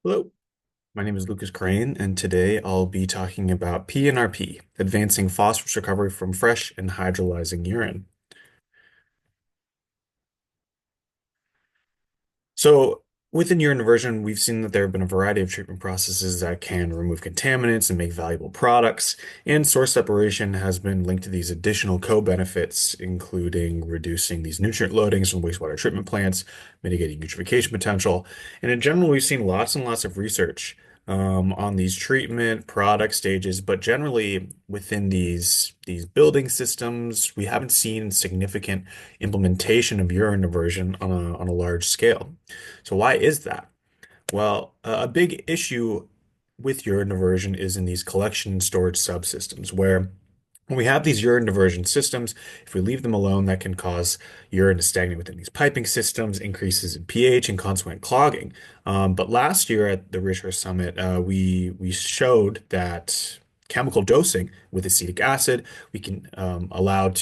Hello, my name is Lucas Crane, and today I'll be talking about PNRP, advancing phosphorus recovery from fresh and hydrolyzing urine. So, within urine diversion, we've seen that there have been a variety of treatment processes that can remove contaminants and make valuable products, and source separation has been linked to these additional co-benefits, including reducing these nutrient loadings from wastewater treatment plants, mitigating eutrophication potential. And in general, we've seen lots and lots of research on these treatment product stages, but generally within these building systems, we haven't seen significant implementation of urine diversion on a large scale. So why is that? Well, a big issue with urine diversion is in these collection and storage subsystems, where when we have these urine diversion systems, if we leave them alone, that can cause urine to stagnate within these piping systems, increases in pH, and consequent clogging. But last year at the Research Summit, we showed that chemical dosing with acetic acid, we can allow that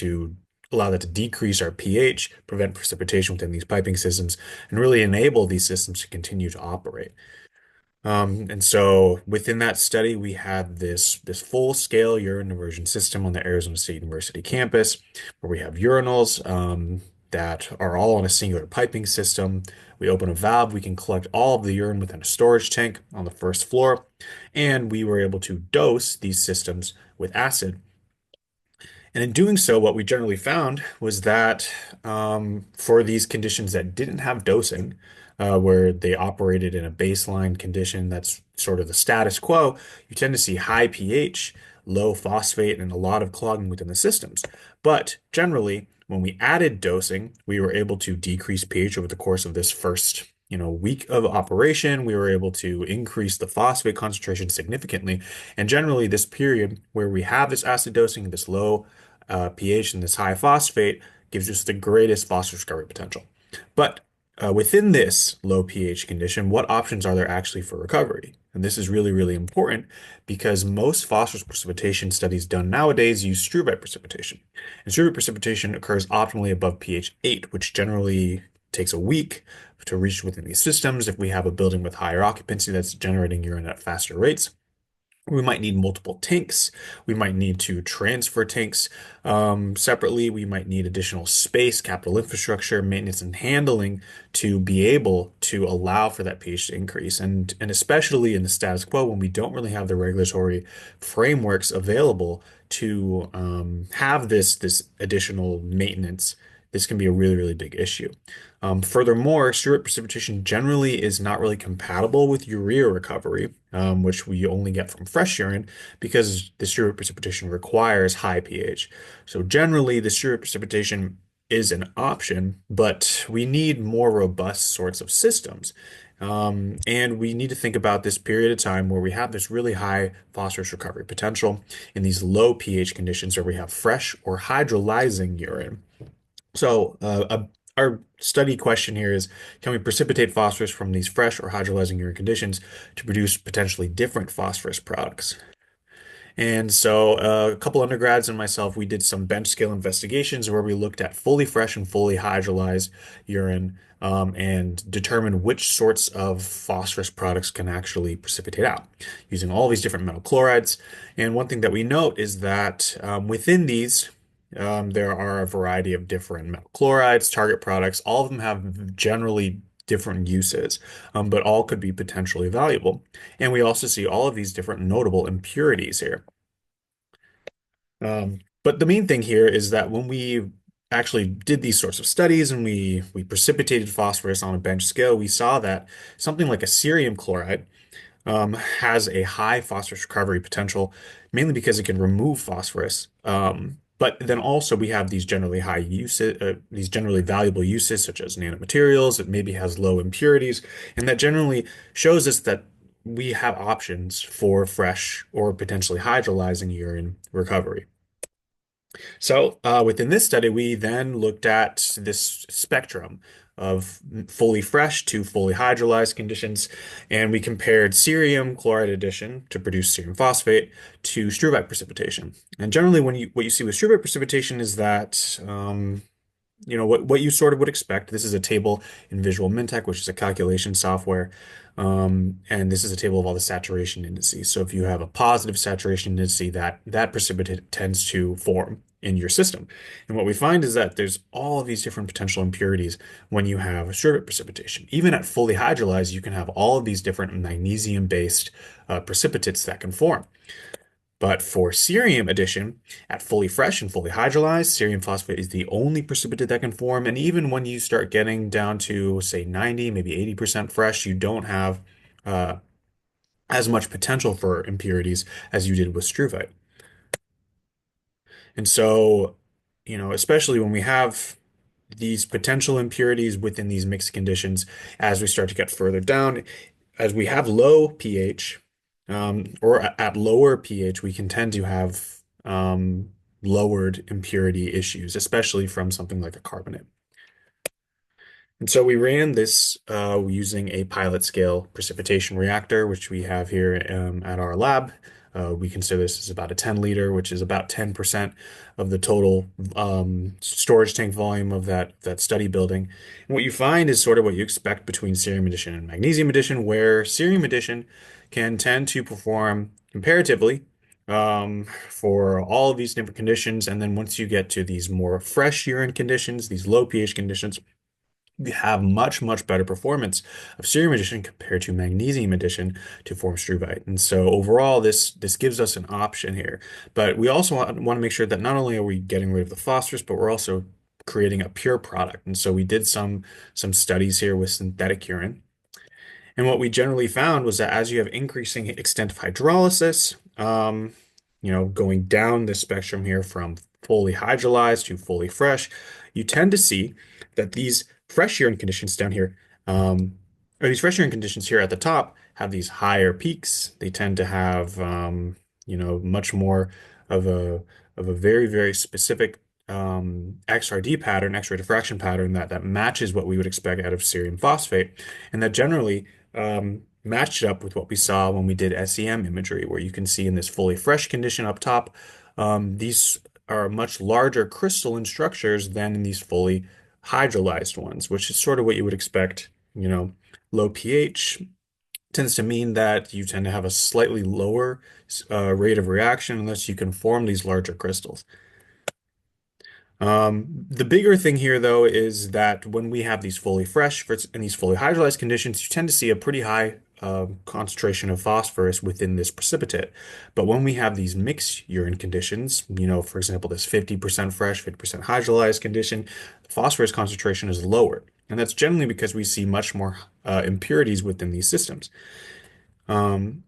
to decrease our pH, prevent precipitation within these piping systems, and really enable these systems to continue to operate. And so within that study, we had this full-scale urine diversion system on the Arizona State University campus, where we have urinals that are all on a singular piping system. We open a valve, we can collect all of the urine within a storage tank on the first floor, and we were able to dose these systems with acid. And in doing so, what we generally found was that for these conditions that didn't have dosing, where they operated in a baseline condition that's sort of the status quo, you tend to see high pH, low phosphate, and a lot of clogging within the systems. But generally, when we added dosing, we were able to decrease pH over the course of this first, week of operation. We were able to increase the phosphate concentration significantly. And generally, this period where we have this acid dosing, this low pH and this high phosphate gives us the greatest phosphorus recovery potential. But within this low pH condition, what options are there actually for recovery? And this is really, really important because most phosphorus precipitation studies done nowadays use struvite precipitation. And struvite precipitation occurs optimally above pH 8, which generally takes a week to reach within these systems if we have a building with higher occupancy that's generating urine at faster rates. We might need multiple tanks. We might need to transfer tanks separately. We might need additional space, capital infrastructure, maintenance, and handling to be able to allow for that pH to increase. And especially in the status quo, when we don't really have the regulatory frameworks available to have this additional maintenance, this can be a really, really big issue. Furthermore, struvite precipitation generally is not really compatible with urea recovery, which we only get from fresh urine because the struvite precipitation requires high pH. So generally, the struvite precipitation is an option, but we need more robust sorts of systems. And we need to think about this period of time where we have this really high phosphorus recovery potential in these low pH conditions where we have fresh or hydrolyzing urine. So, our study question here is, can we precipitate phosphorus from these fresh or hydrolyzing urine conditions to produce potentially different phosphorus products? And so, a couple undergrads and myself, we did some bench scale investigations where we looked at fully fresh and fully hydrolyzed urine and determined which sorts of phosphorus products can actually precipitate out using all these different metal chlorides. And one thing that we note is that within these, there are a variety of different metal chlorides, target products. All of them have generally different uses, but all could be potentially valuable. And we also see all of these different notable impurities here. But the main thing here is that when we actually did these sorts of studies and we precipitated phosphorus on a bench scale, we saw that something like a cerium chloride has a high phosphorus recovery potential, mainly because it can remove phosphorus. But then also we have these generally high uses, these generally valuable uses such as nanomaterials. It maybe has low impurities, and that generally shows us that we have options for fresh or potentially hydrolyzing urine recovery. So, within this study, we then looked at this spectrum of fully fresh to fully hydrolyzed conditions, and we compared cerium chloride addition to produce cerium phosphate to struvite precipitation. And generally, what you see with struvite precipitation is that what you sort of would expect. This is a table in Visual Mintek, which is a calculation software. And this is a table of all the saturation indices. So if you have a positive saturation index, that precipitate tends to form in your system. And what we find is that there's all of these different potential impurities when you have sherbet precipitation. Even at fully hydrolyzed, you can have all of these different magnesium-based precipitates that can form. But for cerium addition, at fully fresh and fully hydrolyzed, cerium phosphate is the only precipitate that can form. And even when you start getting down to, say, 90, maybe 80% fresh, you don't have uh, as much potential for impurities as you did with struvite. And so, especially when we have these potential impurities within these mixed conditions, as we start to get further down, as we have low pH, or at lower pH, we can tend to have lowered impurity issues, especially from something like a carbonate. And so we ran this using a pilot scale precipitation reactor, which we have here at our lab. We consider this as about a 10 liter, which is about 10% of the total storage tank volume of that study building. And what you find is sort of what you expect between cerium addition and magnesium addition, where cerium addition can tend to perform comparatively for all of these different conditions. And then once you get to these more fresh urine conditions, these low pH conditions, we have much, much better performance of cerium addition compared to magnesium addition to form struvite. And so overall, this gives us an option here. But we also want to make sure that not only are we getting rid of the phosphorus, but we're also creating a pure product. And so we did some studies here with synthetic urine. And what we generally found was that as you have increasing extent of hydrolysis, going down the spectrum here from fully hydrolyzed to fully fresh, you tend to see that these fresh urine conditions down here, or these fresh urine conditions here at the top, have these higher peaks. They tend to have, much more of a very, very specific XRD pattern, X-ray diffraction pattern that matches what we would expect out of cerium phosphate, and that generally matched up with what we saw when we did SEM imagery, where you can see in this fully fresh condition up top, these are much larger crystalline structures than in these fully hydrolyzed ones, which is sort of what you would expect. Low pH tends to mean that you tend to have a slightly lower rate of reaction unless you can form these larger crystals. The bigger thing here, though, is that when we have these fully fresh and these fully hydrolyzed conditions, you tend to see a pretty high concentration of phosphorus within this precipitate. But when we have these mixed urine conditions, for example, this 50% fresh, 50% hydrolyzed condition, the phosphorus concentration is lower. And that's generally because we see much more impurities within these systems. Um,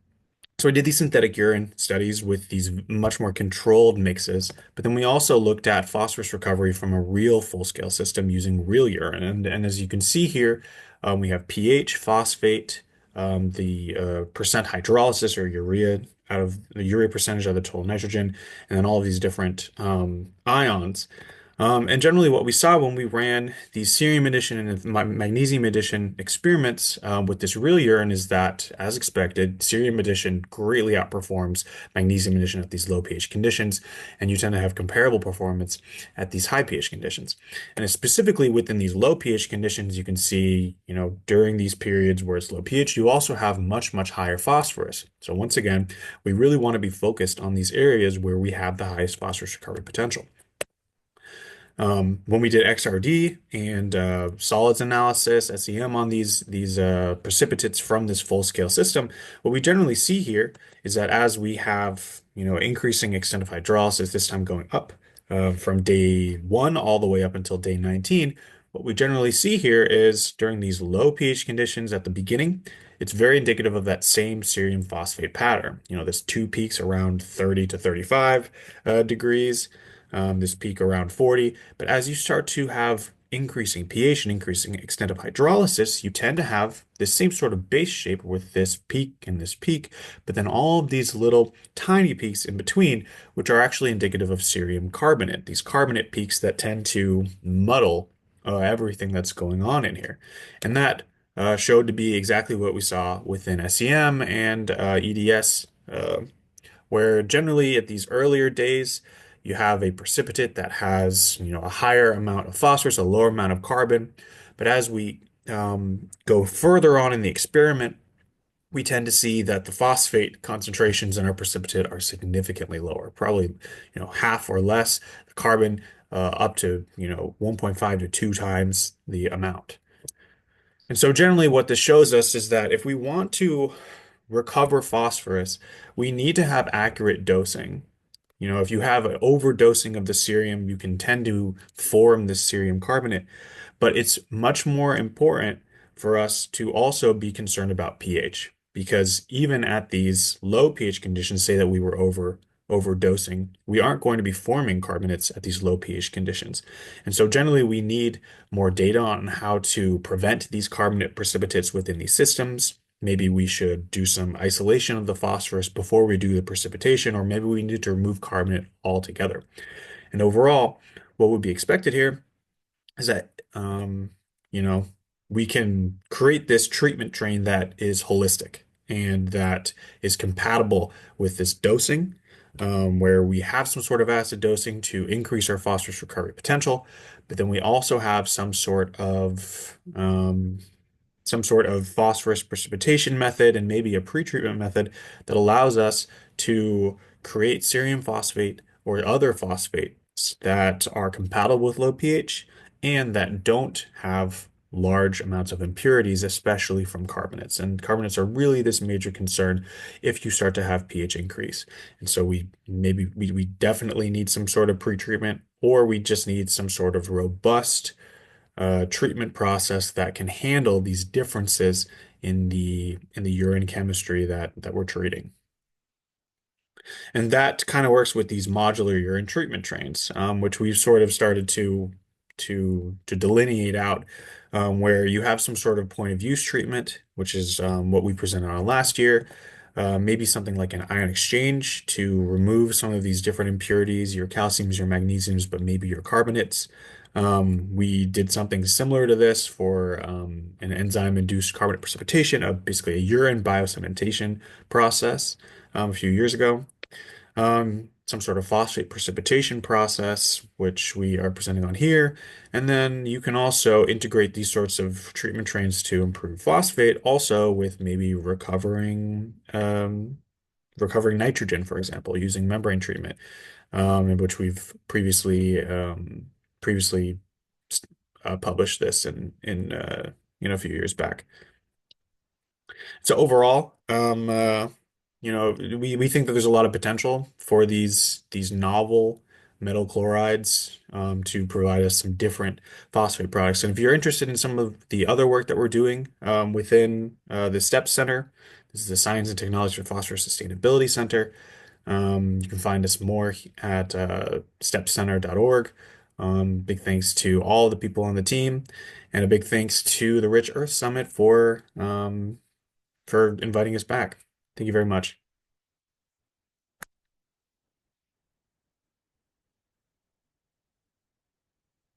so we did these synthetic urine studies with these much more controlled mixes, but then we also looked at phosphorus recovery from a real full-scale system using real urine. And as you can see here, we have pH, phosphate, the percent hydrolysis or urea out of the urea percentage of the total nitrogen, and then all of these different ions. And generally, what we saw when we ran the cerium addition and magnesium addition experiments with this real urine is that, as expected, cerium addition greatly outperforms magnesium addition at these low pH conditions, and you tend to have comparable performance at these high pH conditions. And specifically within these low pH conditions, you can see, during these periods where it's low pH, you also have much, much higher phosphorus. So once again, we really want to be focused on these areas where we have the highest phosphorus recovery potential. When we did XRD and solids analysis, SEM on these precipitates from this full-scale system, what we generally see here is that as we have increasing extent of hydrolysis, this time going up from day 1 all the way up until day 19, what we generally see here is during these low pH conditions at the beginning, it's very indicative of that same cerium phosphate pattern. This two peaks around 30 to 35 degrees, this peak around 40. But as you start to have increasing pH and increasing extent of hydrolysis, you tend to have this same sort of base shape with this peak and this peak, but then all of these little tiny peaks in between, which are actually indicative of cerium carbonate, these carbonate peaks that tend to muddle everything that's going on in here. And that showed to be exactly what we saw within SEM and EDS, where generally at these earlier days, you have a precipitate that has, a higher amount of phosphorus, a lower amount of carbon. But as we go further on in the experiment, we tend to see that the phosphate concentrations in our precipitate are significantly lower, probably, half or less. The carbon up to, 1.5 to 2 times the amount. And so generally what this shows us is that if we want to recover phosphorus, we need to have accurate dosing. If you have an overdosing of the cerium, you can tend to form this cerium carbonate. But it's much more important for us to also be concerned about pH because even at these low pH conditions, say that we were overdosing, we aren't going to be forming carbonates at these low pH conditions. And so generally we need more data on how to prevent these carbonate precipitates within these systems. Maybe we should do some isolation of the phosphorus before we do the precipitation, or maybe we need to remove carbonate altogether. And overall, what would be expected here is that we can create this treatment train that is holistic and that is compatible with this dosing, where we have some sort of acid dosing to increase our phosphorus recovery potential, but then we also have some sort of phosphorus precipitation method and maybe a pretreatment method that allows us to create cerium phosphate or other phosphates that are compatible with low pH and that don't have large amounts of impurities, especially from carbonates. And carbonates are really this major concern if you start to have pH increase. And so we definitely need some sort of pretreatment, or we just need some sort of robust treatment process that can handle these differences in the urine chemistry that we're treating. And that kind of works with these modular urine treatment trains, which we've sort of started to delineate out, where you have some sort of point of use treatment, which is what we presented on last year. Maybe something like an ion exchange to remove some of these different impurities, your calciums, your magnesiums, but maybe your carbonates. We did something similar to this for an enzyme-induced carbonate precipitation, basically a urine biosedimentation process a few years ago. Some sort of phosphate precipitation process, which we are presenting on here. And then you can also integrate these sorts of treatment trains to improve phosphate, also with maybe recovering nitrogen, for example, using membrane treatment, in which we've previously published this in a few years back. So overall, we think that there's a lot of potential for these novel metal chlorides to provide us some different phosphate products. And if you're interested in some of the other work that we're doing within the STEPS Center, this is the Science and Technology for Phosphorus Sustainability Center. You can find us more at stepcenter.org. Big thanks to all the people on the team, and a big thanks to the Rich Earth Summit for inviting us back. Thank you very much.